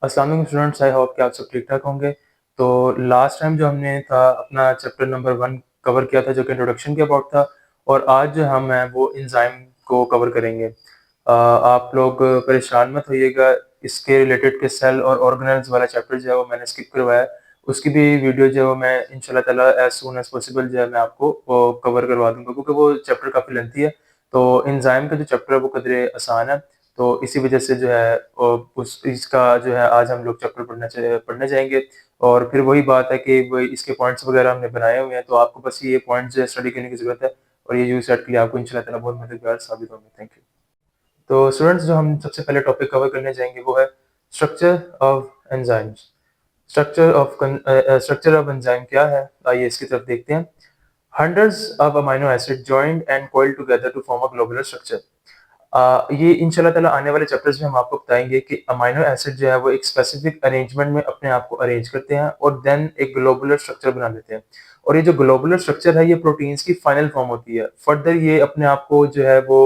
अस्सलाम वालेकुम students, I hope कि आप सब ठीक-ठाक होंगे। तो लास्ट टाइम जो हमने था अपना चैप्टर नंबर 1 कवर किया था जो कि इंट्रोडक्शन के अबाउट था और आज जो हम हैं वो एंजाइम को कवर करेंगे। आप लोग परेशान मत होइएगा, इसके रिलेटेड के सेल और ऑर्गेनेल्स वाला चैप्टर जो है वो मैंने स्किप करवाया है। उसकी भी वीडियो जो है वो मैं इंशाल्लाह ताला एज़ सून एज़ पॉसिबल जो है मैं आपको वो कवर करवा दूँगा क्योंकि वो चैप्टर काफ़ी लेंथी है। तो एंजाइम का जो चैप्टर है वो कदरे आसान है। तो इसी वजह से जो है उस इसका जो है आज हम लोग चैप्टर पढ़ने जाएँगे और फिर वही बात है कि वही इसके पॉइंट्स वगैरह हमने बनाए हुए हैं, तो आपको बस ये पॉइंट्स जो है स्टडी करने की ज़रूरत है और ये यूसेट के लिए आपको इंशाल्लाह ताला बहुत मददगार साबित होंगे। Thank you. तो स्टूडेंट्स जो हम सबसे पहले टॉपिक कवर करने जाएँगे वो है structure of enzymes. Structure of enzyme क्या है? आइए इसकी तरफ देखते हैं। Hundreds of amino acids joined and coiled together to form a globular structure. ये इंशाल्लाह ताला आने वाले चैप्टर्स में हम आपको बताएँगे कि अमाइनो एसिड जो है वो एक स्पेसिफिक अरेंजमेंट में अपने आप को अरेंज करते हैं और देन एक ग्लोबुलर स्ट्रक्चर बना लेते हैं। और ये जो ग्लोबुलर स्ट्रक्चर है ये प्रोटीन्स की फाइनल फॉर्म होती है। फर्दर ये अपने आप को जो है वो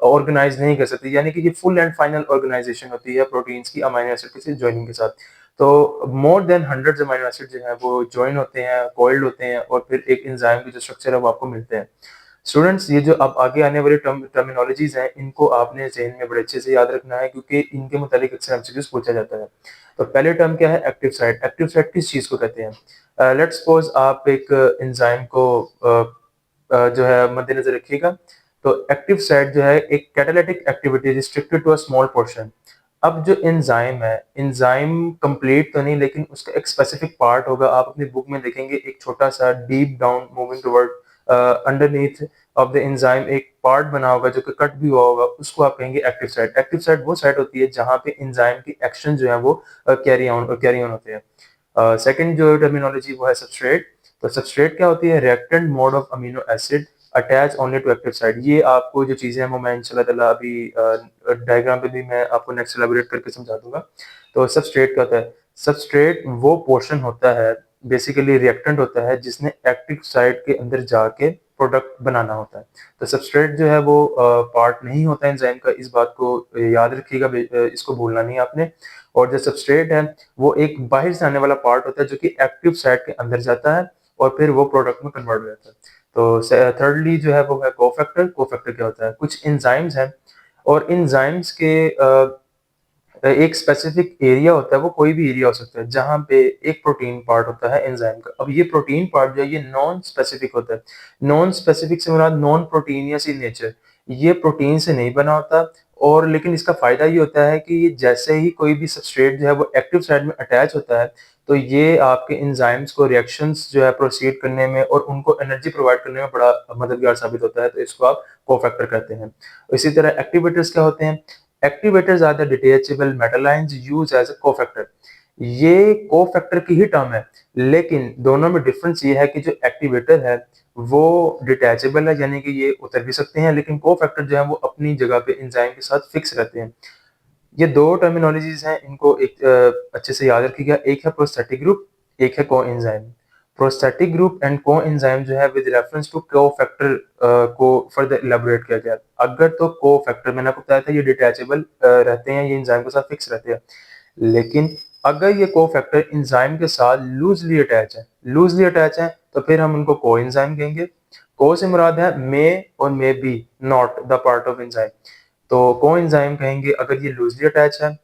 ऑर्गेनाइज़ नहीं कर सकती, यानी कि ये फुल एंड फाइनल ऑर्गेनाइजेशन होती है प्रोटीन्स की अमाइनो एसिड के साथ जॉइनिंग के साथ। तो more than hundreds amino acid जो हैं वो जॉइन होते हैं, कॉइल्ड होते हैं और फिर एक एंजाइम की जो स्ट्रक्चर है वो आपको मिलते हैं। स्टूडेंट्स ये जो अब आगे आने वाली टर्मिनोलॉजीज़ हैं, इनको आपने ज़हन में बड़े अच्छे से याद रखना है क्योंकि इनके मुतालिक अक्सर एमसीक्यूज़ पूछा जाता है। तो पहले टर्म क्या है? Active site. एक्टिव साइट किस चीज़ को कहते हैं? लेट्स सपोज़ आप एक एंजाइम को जो है मद्देनज़र रखिएगा। तो एक्टिव साइट जो है एक catalytic activity restricted to a small portion. अब जो एंजाइम है, एंजाइम कंप्लीट तो नहीं लेकिन उसका एक स्पेसिफिक पार्ट होगा। आप अपनी बुक में देखेंगे एक छोटा-सा deep down moving toward underneath of the enzyme एक पार्ट बना होगा जो कि कट भी हुआ होगा, उसको आप कहेंगे एक्टिव साइट। एक्टिव साइट वो साइट होती है जहाँ पे एंजाइम की एक्शन जो है वो कैरी ऑन होते हैं। सेकंड जो टर्मिनोलॉजी वो है सबस्ट्रेट। तो सबस्ट्रेट क्या होती है? Reactant mode of amino acid attach only to active site. ये आपको जो चीज़ें हैं वो मैं इंशाल्लाह ताला अभी डायग्राम पे भी मैं आपको नेक्स्ट एलैबोरेट करके समझा दूँगा। तो सबस्ट्रेट क्या होता है? सबस्ट्रेट वो पोर्शन होता है, बेसिकली रिएक्टेंट होता है जिसने एक्टिव साइट के अंदर जाके प्रोडक्ट बनाना होता है। तो सबस्ट्रेट जो है वो पार्ट नहीं होता है एंजाइम का, इस बात को याद रखिएगा, इसको भूलना नहीं है आपने। और जो सबस्ट्रेट है वो एक बाहर से आने वाला पार्ट होता है जो कि एक्टिव साइट के अंदर जाता है और फिर वो प्रोडक्ट में कन्वर्ट हो जाता है। तो थर्डली जो है वो है कोफैक्टर। कोफैक्टर क्या होता है? कुछ एंजाइम्स हैं और एंजाइम्स के एक स्पेसिफिक एरिया होता है, वो कोई भी एरिया हो सकता है जहाँ पे एक प्रोटीन पार्ट होता है एंजाइम का। अब ये प्रोटीन पार्ट जो है ये नॉन स्पेसिफिक होता है। नॉन स्पेसिफिक से मुराद नॉन प्रोटीनियस इन नेचर। ये प्रोटीन से नहीं बना होता और लेकिन इसका फायदा ये होता है कि ये जैसे ही कोई भी सबस्ट्रेट जो है वो एक्टिव साइट में अटैच होता है तो ये आपके एंजाइम्स को रिएक्शंस जो है प्रोसीड करने में और उनको एनर्जी प्रोवाइड करने में बड़ा मददगार साबित होता है, तो इसको आप कोफैक्टर कहते हैं। इसी तरह एक्टिवेटर्स क्या होते हैं? Activators are the detachable metal ions used as a cofactor। ये कोफैक्टर की ही टर्म है, लेकिन दोनों में डिफरेंस ये है कि जो एक्टिवेटर है वो डिटैचेबल है, यानी कि ये उतर भी सकते हैं, लेकिन कोफैक्टर जो है वो अपनी जगह पे एंजाइम के साथ फिक्स रहते हैं। ये दो टर्मिनोलॉजीज हैं, इनको एक अच्छे से याद रखिएगा। एक है प्रोस्थेटिक ग्रुप, एक है coenzyme. Prosthetic group and coenzyme जो है विद रेफरेंस टू कोफैक्टर को फर्दर इलैबोरेट किया गया। अगर तो कोफैक्टर मैंने आपको बताया था ये डिटैचेबल रहते हैं, ये एंजाइम के साथ फिक्स रहते हैं, लेकिन अगर ये कोफैक्टर एंजाइम के साथ लूजली अटैच है तो फिर हम उनको कोएंजाइम कहेंगे। को से मुराद है मे और may be not the part of enzyme. तो कोएंजाइम कहेंगे अगर ये लूजली अटैच है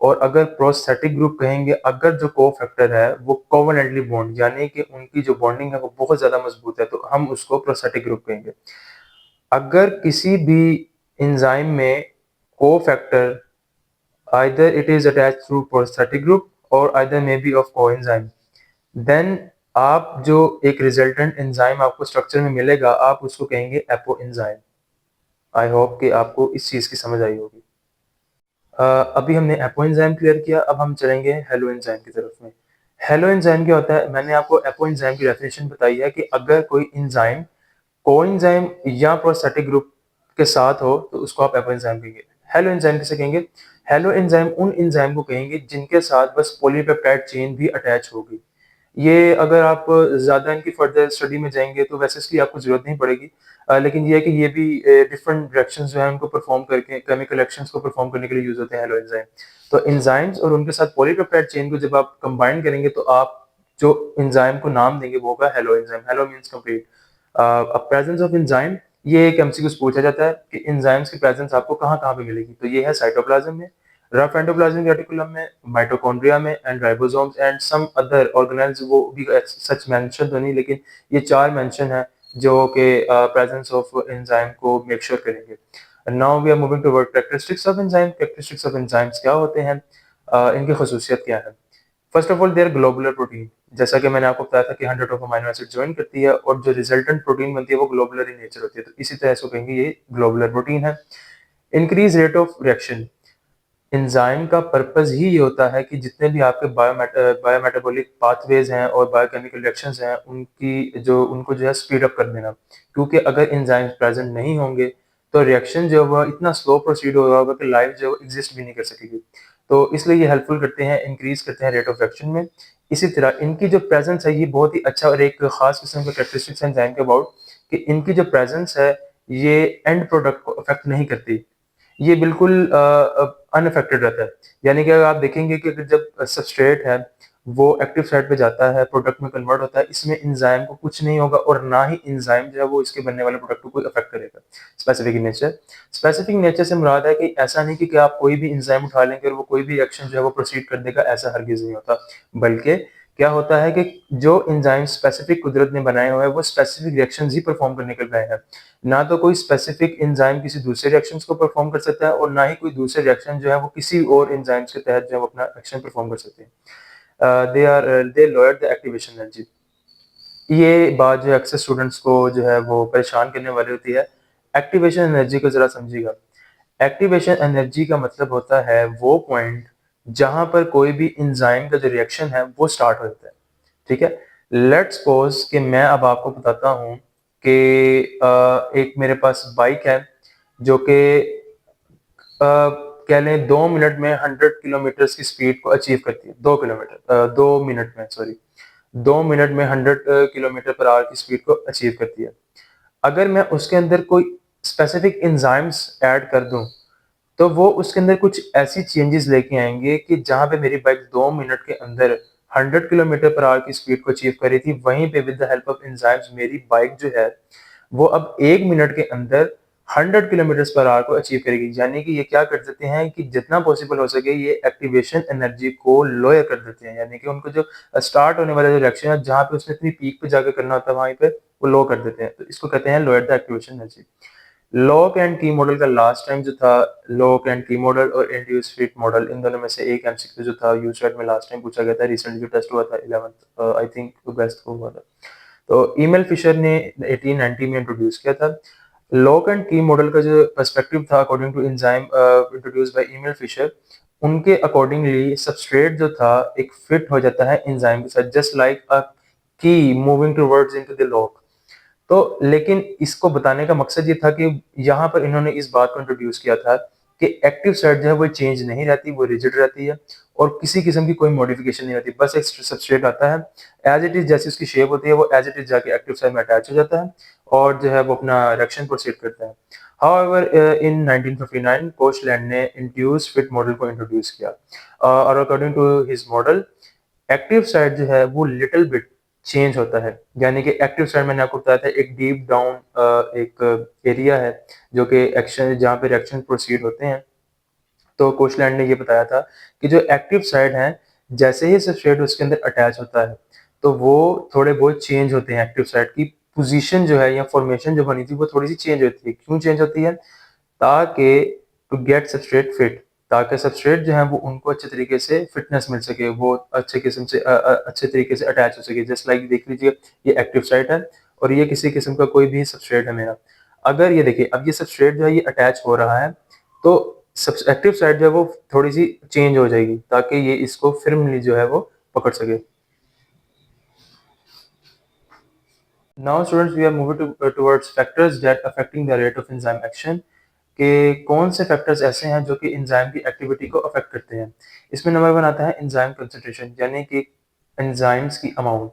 और अगर प्रोस्थेटिक ग्रुप कहेंगे अगर जो कोफैक्टर है वो कोवेलेंटली बॉन्ड, यानी कि उनकी जो बॉन्डिंग है वो बहुत ज्यादा मजबूत है, तो हम उसको प्रोस्थेटिक ग्रुप कहेंगे। अगर किसी भी एंजाइम में cofactor either it is attached through prosthetic group or either may be of coenzyme, then आप जो एक रिजल्टेंट एंजाइम आपको स्ट्रक्चर में मिलेगा आप उसको कहेंगे एपो एंजाइम। आई होप कि आपको इस चीज की समझ आई होगी। अभी हमने एपो एंजाइम क्लियर किया, अब हम चलेंगे हेलो एंजाइम की तरफ में। हेलो एंजाइम क्या होता है? मैंने आपको एपो एंजाइम की डेफिनेशन बताई है कि अगर कोई एंजाइम कोएंजाइम या प्रोस्थेटिक ग्रुप के साथ हो तो उसको आप एपो एंजाइम कहेंगे। हेलो एंजाइम किसे कहेंगे? हेलो एंजाइम उन एंजाइम को कहेंगे जिनके साथ बस पॉलीपेप्टाइड चेन भी अटैच होगी। ये अगर आप ज़्यादा इनकी फर्दर स्टडी में जाएँगे तो वैसे इसकी आपको ज़रूरत नहीं पड़ेगी। लेकिन ये है कि ये भी डिफरेंट रिएक्शंस जो हैं उनको परफ़ॉर्म करके केमिकल रिएक्शंस को परफ़ॉर्म करने के लिए यूज़ होते हैं हैलो एंजाइम। तो एंजाइम्स और उनके साथ पॉलीपेप्टाइड चेन को जब आप कंबाइन करेंगे तो आप जो एंजाइम को नाम देंगे वो होगा hello enzyme. Hello means complete. Presence of enzyme, ये एक एमसीक्यू पूछा जाता है कि एंजाइम्स की प्रेजेंस आपको कहाँ-कहाँ पे मिलेगी? तो ये है साइटोप्लाज्म में, रफ एंडोप्लाज्मिक रेटिकुलम में, माइटोकॉन्ड्रिया में and ribosomes and some other organelles, वो भी सच मेंशन तो नहीं, लेकिन ये 4 मेंशन है जो कि प्रेजेंस ऑफ एंजाइम को मेक श्योर करेंगे। Now we are moving toward characteristics of enzyme. Characteristics of enzymes क्या होते हैं? इनकी खसूसियत क्या है? First of all they are globular protein. जैसा कि मैंने आपको बताया था कि 100 ऑफ अमीनो एसिड जॉइन करती है और जो रिजल्टेंट प्रोटीन बनती है वो ग्लोबुलर इन नेचर होती है। तो इसी तरह इसको कहेंगे ये ग्लोबुलर प्रोटीन है। Increase rate of reaction. Enzyme का पर्पस ही ये होता है कि जितने भी आपके बायोमेटाबॉलिक पाथवेज हैं और बायोकेमिकल रिएक्शंस हैं उनको जो है स्पीड अप कर देना। क्योंकि अगर एंजाइम्स प्रेजेंट नहीं होंगे तो रिएक्शन जो है वो इतना स्लो प्रोसीड हो रहा होगा कि लाइफ जो है एग्जिस्ट भी नहीं कर सकेगी। तो इसलिए ये हेल्पफुल करते हैं, इंक्रीज करते हैं रेट ऑफ रिएक्शन में। इसी तरह इनकी जो प्रेजेंस है ये बहुत ही अच्छा और एक खास किस्म का कैरेक्टरिस्टिक्स है एंजाइम के अबाउट, कि इनकी जो प्रेजेंस है ये एंड प्रोडक्ट को अफेक्ट नहीं करती। ये बिल्कुल अनअफेक्टेड रहता है। यानी कि अगर आप देखेंगे कि अगर जब सबस्ट्रेट है, वो एक्टिव साइट पे जाता है, प्रोडक्ट में कन्वर्ट होता है, इसमें एंजाइम को कुछ नहीं होगा और ना ही एंजाइम जो है वो इसके बनने वाले प्रोडक्ट को कोई अफेक्ट करेगा। Specific nature. स्पेसिफिक नेचर से मुराद है कि ऐसा नहीं कि आप कोई भी एंजाइम उठा लेंगे और वो कोई भी एक्शन जो है वो प्रोसीड कर देगा, ऐसा हरगिज़ नहीं होता। बल्कि क्या होता है कि जो एंजाइम स्पेसिफिक कुदरत ने बनाए हुए हैं, वो स्पेसिफिक रिएक्शंस ही परफॉर्म करने के लिए हैं। ना तो कोई स्पेसिफिक एंजाइम किसी दूसरे रिएक्शंस को परफॉर्म कर सकता है और ना ही कोई दूसरे रिएक्शन जो है वो किसी और एंजाइम्स के तहत जो है वो अपना एक्शन परफॉर्म कर सकते हैं। दे लोअर द एक्टिवेशन एनर्जी। ये बात जो है अक्सर स्टूडेंट्स को जो है वो परेशान करने वाली होती है। एक्टिवेशन एनर्जी को ज़रा समझिएगा। एक्टिवेशन एनर्जी का मतलब होता है वो पॉइंट जहाँ पर कोई भी एंजाइम का जो रिएक्शन है वो स्टार्ट हो जाता है। ठीक है? लेट्स सपोज़ कि मैं अब आपको बताता हूँ कि एक मेरे पास बाइक है जो कि कह लें 2 मिनट में 100 किलोमीटर्स की स्पीड को अचीव करती है। 2 मिनट में सॉरी, 2 मिनट में 100 किलोमीटर पर आवर की स्पीड को अचीव करती है। अगर मैं उसके अंदर कोई स्पेसिफिक एंजाइम्स ऐड कर दूँ, तो वो उसके अंदर कुछ ऐसी चेंजेस लेके आएँगे कि जहाँ पे मेरी बाइक 2 मिनट के अंदर 100 किलोमीटर पर आवर की स्पीड को अचीव कर रही थी, वहीं पे with the help of enzymes मेरी बाइक जो है, वो अब 1 मिनट के अंदर 100 किलोमीटर्स पर आवर को अचीव करेगी। यानी कि ये क्या कर देते हैं कि जितना पॉसिबल हो सके ये एक्टिवेशन एनर्जी को लोअर कर देते हैं। यानी कि उनको जो स्टार्ट होने वाला जो रिएक्शन है, जहाँ पे उसने इतनी पीक पे जाके करना होता है, वहीं पे वो लो कर देते हैं। तो इसको कहते हैं lower the activation energy. Lock and की मॉडल का लास्ट टाइम जो था, लॉक एंड की मॉडल और इंड्यूस फिट मॉडल, इन दोनों में से एक एमसीक्यू जो था यूसेट में लास्ट टाइम पूछा गया था, रिसेंटली जो टेस्ट हुआ था 11th आई थिंक अगस्त को हुआ था। तो ईमेल फिशर ने 1890 में इंट्रोड्यूस किया था। लॉक एंड की मॉडल का जो पर्सपेक्टिव था according to enzyme introduce by Emil Fischer, उनके अकॉर्डिंगली सबस्ट्रेट जो था एक फिट हो जाता है एंजाइम के साथ, जस्ट लाइक अ की moving towards into the lock. तो लेकिन इसको बताने का मकसद ये था कि यहाँ पर इन्होंने इस बात को इंट्रोड्यूस किया था कि एक्टिव साइट जो है वो चेंज नहीं रहती, वो रिजिड रहती है और किसी किस्म की कोई मॉडिफिकेशन नहीं होती। बस एक सबस्ट्रेट आता है, एज इट इज जैसी उसकी शेप होती है वो एज इट इज जाके एक्टिव साइट में अटैच हो जाता है और जो है वो अपना रिएक्शन प्रोसीड करता है। हाउएवर इन 1959 कोचलैंड ने इंड्यूस फिट मॉडल को इंट्रोड्यूस किया और according to his model active side जो है वो लिटिल बिट चेंज होता है। यानी कि एक्टिव साइड मैंने आपको बताया था एक डीप डाउन एक एरिया है जो कि एक्शन जहाँ पे रिएक्शन प्रोसीड होते हैं। तो कोचलैंड ने ये बताया था कि जो एक्टिव साइड है, जैसे ही सबस्ट्रेट उसके अंदर अटैच होता है तो वो थोड़े बहुत चेंज होते हैं। एक्टिव साइड की पोजीशन जो है या फॉर्मेशन जो बनी थी वो थोड़ी सी चेंज होती है। क्यों चेंज होती है? ताकि टू गेट सबस्ट्रेट फिट, ताकि सबस्ट्रेट जो है वो उनको अच्छे तरीके से फिटनेस मिल सके, वो अच्छे किस्म से अच्छे तरीके से अटैच हो सके। जस्ट लाइक देख लीजिए, ये एक्टिव साइट है और ये किसी किस्म का कोई भी सबस्ट्रेट है मेरा। अगर ये देखिए अब ये सबस्ट्रेट जो है ये अटैच हो रहा है तो सब एक्टिव साइट जो है वो थोड़ी सी चेंज हो जाएगी ताकि ये इसको फिर्मली जो है वो पकड़ सके। Now students we are moving towards factors that affecting the rate of enzyme action, कि कौन से फैक्टर्स ऐसे हैं जो कि एंजाइम की एक्टिविटी को अफेक्ट करते हैं। इसमें नंबर 1 आता है एंजाइम कंसंट्रेशन, यानी कि एंजाइम्स की अमाउंट।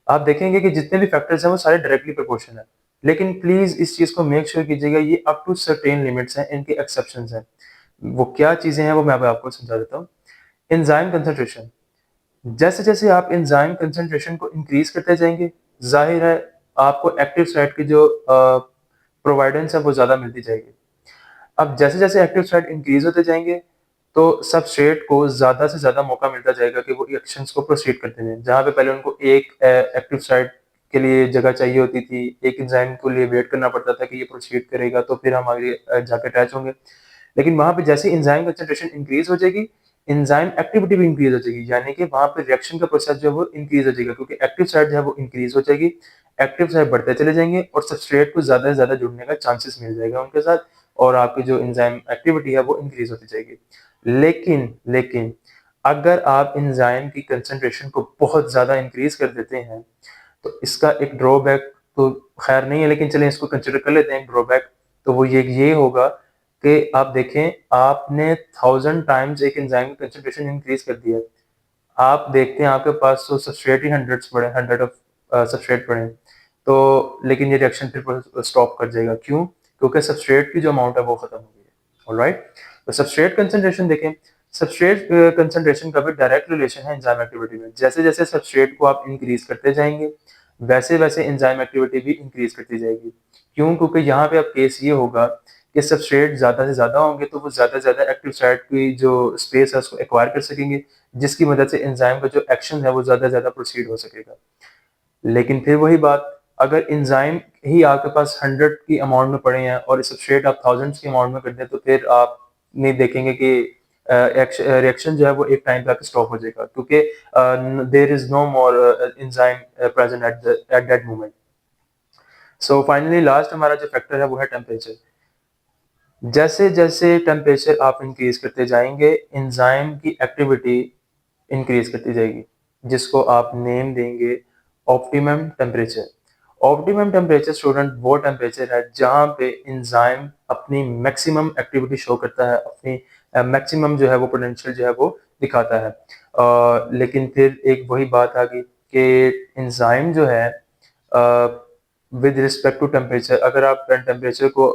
आप देखेंगे कि जितने भी फैक्टर्स हैं वो सारे डायरेक्टली प्रोपोर्शनल है। लेकिन प्लीज़ इस चीज़ को मेक श्योर कीजिएगा ये अप टू सर्टेन लिमिट्स हैं, इनके एक्सेप्शंस हैं। वो क्या चीज़ें हैं वो मैं अब आपको समझा देता हूँ। एंजाइम कंसंट्रेशन, जैसे-जैसे आप एंजाइम कंसंट्रेशन को इंक्रीज़ करते जाएँगे, ज़ाहिर है आपको एक्टिव साइट की जो प्रोवाइडेंस है वो ज़्यादा मिलती जाएगी। अब जैसे-जैसे एक्टिव साइट इंक्रीज़ होते जाएँगे, तो सबस्ट्रेट को ज़्यादा से ज़्यादा मौका मिलता जाएगा कि वो रिएक्शंस को प्रोसीड करते जाएँ। जहाँ पे पहले उनको एक एक्टिव साइट के लिए जगह चाहिए होती थी, एक एंजाइम के लिए वेट करना पड़ता था कि ये प्रोसीड करेगा तो फिर हम आगे जाके अटैच होंगे। लेकिन वहाँ पे जैसे ही एंजाइम कंसंट्रेशन इंक्रीज़ हो जाएगी, एंजाइम एक्टिविटी भी इंक्रीज़ हो जाएगी, यानी कि वहाँ पे रिएक्शन का प्रोसेस जो है वो इंक्रीज़ हो जाएगा क्योंकि एक्टिव साइट जो है वो इंक्रीज़ हो जाएगी, एक्टिव साइट बढ़ते चले जाएँगे और सबस्ट्रेट को ज़्यादा से ज़्यादा जुड़ने का चांसेस मिल जाएगा उनके साथ और आपकी जो एंजाइम एक्टिविटी है वो इंक्रीज़ होती जाएगी। लेकिन अगर आप एंजाइम की कंसंट्रेशन को बहुत ज़्यादा इंक्रीज़ कर देते हैं, तो इसका एक ड्रॉबैक तो ख़ैर नहीं है लेकिन चलें इसको कंसिडर कर लेते हैं एक ड्रॉबैक, तो वो ये होगा कि आप देखें आपने 1000 टाइम्स एक एंजाइम की कंसंट्रेशन इंक्रीज़ कर दिया है। आप देखते हैं आपके पास तो सबस्ट्रेट ही हंड्रेड्स पड़े हैं, 100 ऑफ सबस्ट्रेट पड़े हैं। तो लेकिन ये रिएक्शन फिर स्टॉप कर जाएगा, क्यों? क्योंकि सबस्ट्रेट की जो अमाउंट है वो खत्म हो गई है। ऑलराइट? तो सबस्ट्रेट कंसंट्रेशन देखें, सबस्ट्रेट कंसंट्रेशन का भी डायरेक्ट रिलेशन है एंजाइम एक्टिविटी में। जैसे-जैसे सबस्ट्रेट को आप इंक्रीज़ करते जाएँगे, वैसे-वैसे एंजाइम एक्टिविटी भी इंक्रीज़ करती जाएगी। क्यों? क्योंकि यहाँ पे अब केस ये होगा कि सबस्ट्रेट ज़्यादा से ज़्यादा होंगे तो वो ज़्यादा से ज़्यादा एक्टिव साइट की जो स्पेस है उसको एक्वायर कर सकेंगे, जिसकी मदद से एंजाइम का जो एक्शन है वो ज़्यादा से ज़्यादा प्रोसीड हो सकेगा। लेकिन फिर वही बात, अगर एंजाइम ही आपके पास 100 की अमाउंट में पड़े हैं और सबस्ट्रेट आप थाउज़ेंड्स की अमाउंट में कर दें तो फिर आप नहीं देखेंगे कि रिएक्शन जो है वो एक टाइम पे आके स्टॉप हो जाएगा क्योंकि there is no more enzyme present at that moment. So finally last हमारा जो फैक्टर है वो है टेम्परेचर। जैसे-जैसे टेम्परेचर आप इंक्रीज़ करते जाएँगे, एंजाइम की एक्टिविटी इंक्रीज़ करती जाएगी, जिसको आप नेम देंगे optimum temperature. Optimum temperature student वो टेम्परेचर है जहाँ पे एंजाइम अपनी मैक्सिमम एक्टिविटी शो करता है, अपनी मैक्सिमम जो है वो पोटेंशियल जो है वो दिखाता है। लेकिन फिर एक वही बात आ गई कि एंजाइम जो है विद रिस्पेक्ट टू टेम्परेचर, अगर आप टेम्परेचर को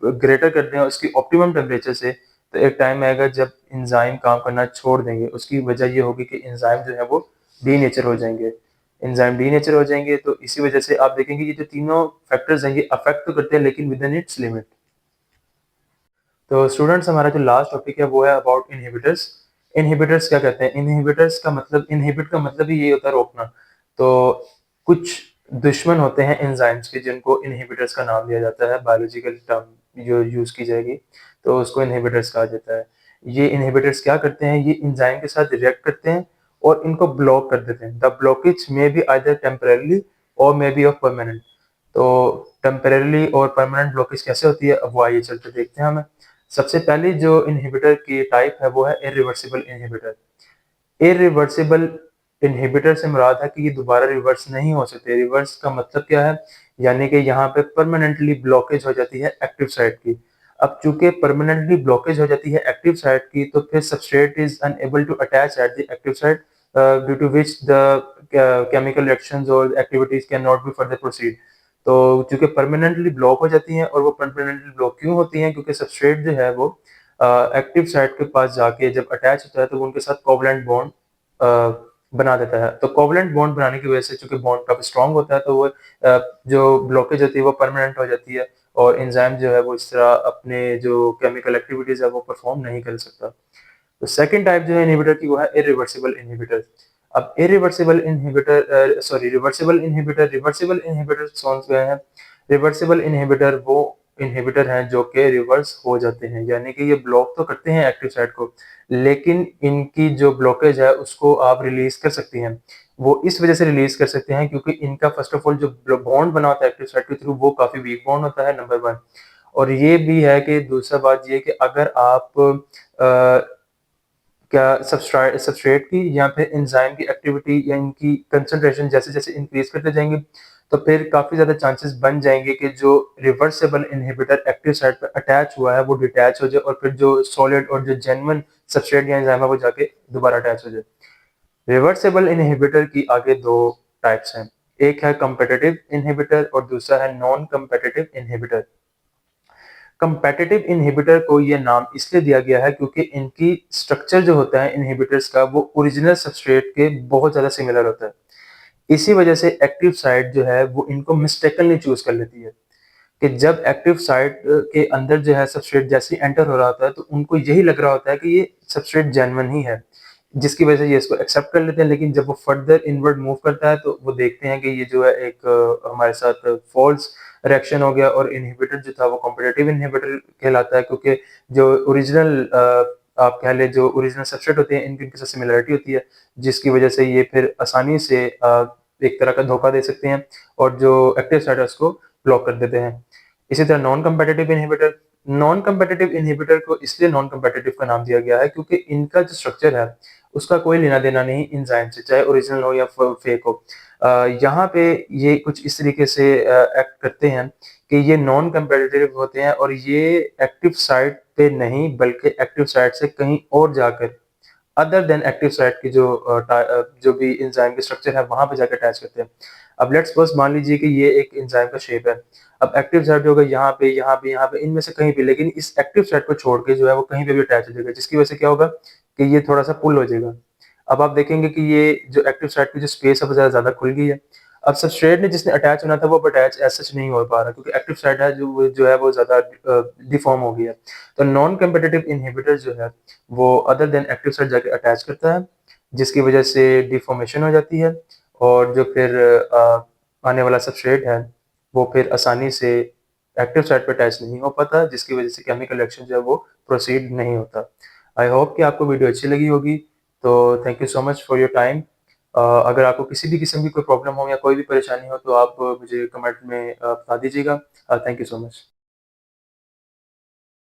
ग्रेटर कर दें उसकी ऑप्टिमम टेम्परेचर से, तो एक टाइम आएगा जब एंजाइम काम करना छोड़ देंगे। उसकी वजह ये होगी कि एंजाइम जो है वो डीनेचर हो जाएँगे। एंजाइम डीनेचर हो जाएँगे तो इसी वजह से आप देखेंगे ये जो तीनों फैक्टर्स हैं ये अफेक्ट तो करते हैं लेकिन विदिन इट्स लिमिट। तो स्टूडेंट्स हमारा जो लास्ट टॉपिक है वो है अबाउट इनहिबिटर्स। इनहिबिटर्स क्या कहते हैं? इनहिबिटर्स का मतलब, इनहिबिट का मतलब ही ये होता है रोकना। तो कुछ दुश्मन होते हैं एंजाइम्स के जिनको इनहिबिटर्स का नाम दिया जाता है, बायोलॉजिकल टर्म जो यूज़ की जाएगी, तो उसको इनहिबिटर्स कहा जाता है। ये इनहिबिटर्स क्या करते हैं? ये एंजाइम के साथ रिएक्ट करते हैं और इनको ब्लॉक कर देते हैं। The blockage may be either temporarily और मे बी ऑफ परमानेंट। तो टेम्परेरीली और परमानेंट ब्लॉकेज कैसे होती है? अब वो आइए चलकर देखते हैं हमें। सबसे पहली जो इनहिबिटर की टाइप है वो है इरिवर्सिबल इनहिबिटर। इरिवर्सिबल इनहिबिटर से मुराद है कि ये दोबारा रिवर्स नहीं हो सकते। रिवर्स का मतलब क्या है? यानी कि यहाँ पे परमानेंटली ब्लॉकेज हो जाती है एक्टिव साइट की। अब चूँकि परमानेंटली ब्लॉकेज हो जाती है एक्टिव साइट की तो फिर substrate is unable to attach at the active site due to which the chemical reactions और activities can not be further proceed. तो चूँकि परमानेंटली ब्लॉक हो जाती हैं और वो परमानेंटली ब्लॉक क्यों होती हैं? क्योंकि सबस्ट्रेट जो है वो एक्टिव साइट के पास जाके जब अटैच होता है तो वो उनके साथ कोवैलेंट बॉन्ड बना देता है। तो कोवैलेंट बॉन्ड बनाने की वजह से चूँकि बॉन्ड काफ़ी स्ट्रॉन्ग होता है तो वो जो ब्लॉकेज होती है वो परमानेंट हो जाती है और एंजाइम जो है वो इस तरह अपने जो केमिकल एक्टिविटीज़ है वो परफॉर्म नहीं कर सकता। तो सेकंड टाइप जो है इनहिबिटर की वो है इरिवर्सिबल इनहिबिटर। अब इरिवर्सिबल इनहिबिटर रिवर्सिबल इनहिबिटर कौन से हैं? रिवर्सिबल इनहिबिटर वो इनहिबिटर हैं जो कि रिवर्स हो जाते हैं, यानी कि ये ब्लॉक तो करते हैं एक्टिव साइट को, लेकिन इनकी जो ब्लॉकेज है उसको आप रिलीज़ कर सकती हैं। वो इस वजह से रिलीज़ कर सकते हैं क्योंकि इनका फर्स्ट ऑफ ऑल जो बॉन्ड बना होता है एक्टिव साइट के थ्रू वो काफ़ी वीक बॉन्ड होता है, नंबर 1। और ये भी है कि दूसरा बात ये है कि अगर आप क्या सबस्ट्रेट की या फिर एंजाइम की एक्टिविटी या इनकी कंसंट्रेशन जैसे-जैसे इंक्रीज़ करते जाएँगे, तो फिर काफ़ी ज़्यादा चांसेस बन जाएँगे कि जो रिवर्सिबल इनहिबिटर एक्टिव साइट पे अटैच हुआ है, वो डिटैच हो जाए और फिर जो सॉलिड और जो जेन्युइन सबस्ट्रेट या एंजाइम है, वो जाके दोबारा अटैच हो जाए। रिवर्सिबल इनहिबिटर की आगे 2 टाइप्स हैं। एक है कॉम्पिटिटिव इनहिबिटर और दूसरा है non competitive inhibitor. Competitive inhibitor को ये नाम इसलिए दिया गया है क्योंकि इनकी स्ट्रक्चर जो होता है इनहिबिटर्स का वो ओरिजिनल सबस्ट्रेट के बहुत ज़्यादा सिमिलर होता है। इसी वजह से एक्टिव साइट जो है वो इनको मिस्टेकनली चूज़ कर लेती है कि जब एक्टिव साइट के अंदर जो है सबस्ट्रेट जैसे ही एंटर हो रहा होता है तो उनको यही लग रहा होता है कि ये सबस्ट्रेट जेन्युइन ही है, जिसकी वजह से ये इसको एक्सेप्ट कर लेते हैं। लेकिन जब वो फर्दर इनवर्ड मूव करता है तो वो देखते हैं कि ये जो है एक हमारे साथ फॉल्स रिएक्शन हो गया और इनहिबिटर जो था वो कॉम्पिटिटिव इनहिबिटर कहलाता है क्योंकि जो ओरिजिनल आप कह लें जो ओरिजिनल सबस्ट्रेट होते हैं इनकी इनके साथ सिमिलरिटी होती है, जिसकी वजह से ये फिर आसानी से एक तरह का धोखा दे सकते हैं और जो एक्टिव साइट है उसको ब्लॉक कर देते हैं। इसी तरह नॉन कॉम्पिटिटिव इनहिबिटर को इसलिए नॉन कॉम्पिटिटिव का नाम दिया गया है क्योंकि इनका जो स्ट्रक्चर है उसका कोई लेना-देना नहीं एंजाइम से, चाहे ओरिजिनल हो या फ फेक हो। यहाँ पे ये कुछ इस तरीके से एक्ट करते हैं कि ये नॉन कॉम्पिटिटिव होते हैं और ये एक्टिव साइट पे नहीं बल्कि एक्टिव साइट से कहीं और जाकर अदर देन एक्टिव साइट की जो भी एंजाइम की स्ट्रक्चर है वहाँ पे जाकर अटैच करते हैं। अब लेट्स सपोज़ मान लीजिए कि ये एक एंजाइम का शेप है। अब एक्टिव साइट होगा यहाँ पे, यहाँ पे, यहाँ पे, इनमें से कहीं भी, लेकिन इस एक्टिव साइट को छोड़ के जो है वो कहीं पे भी अटैच हो जाएगा, जिसकी वजह से क्या होगा कि ये थोड़ा-सा पुल हो जाएगा। अब आप देखेंगे कि ये जो एक्टिव साइट की जो स्पेस है वो ज़्यादा खुल गई है। अब सबस्ट्रेट ने जिसने अटैच होना था वो अब अटैच एज़ सच नहीं हो पा रहा क्योंकि एक्टिव साइट है जो है वो ज़्यादा डिफ़ॉर्म हो गई है। तो नॉन कॉम्पिटिटिव इनहिबिटर जो है वो अदर देन एक्टिव साइट जाके अटैच करता है, जिसकी वजह से डिफ़ॉर्मेशन हो जाती है और जो फिर आने वाला सबस्ट्रेट है, वो फिर आसानी से एक्टिव साइट पे अटैच नहीं हो पाता, जिसकी वजह से केमिकल रिएक्शन जो है वो प्रोसीड नहीं होता। आई होप कि आपको वीडियो अच्छी लगी होगी, तो thank you so much for your time. अगर आपको किसी भी किस्म की कोई प्रॉब्लम हो या कोई भी परेशानी हो तो आप मुझे कमेंट में बता दीजिएगा। Thank you so much.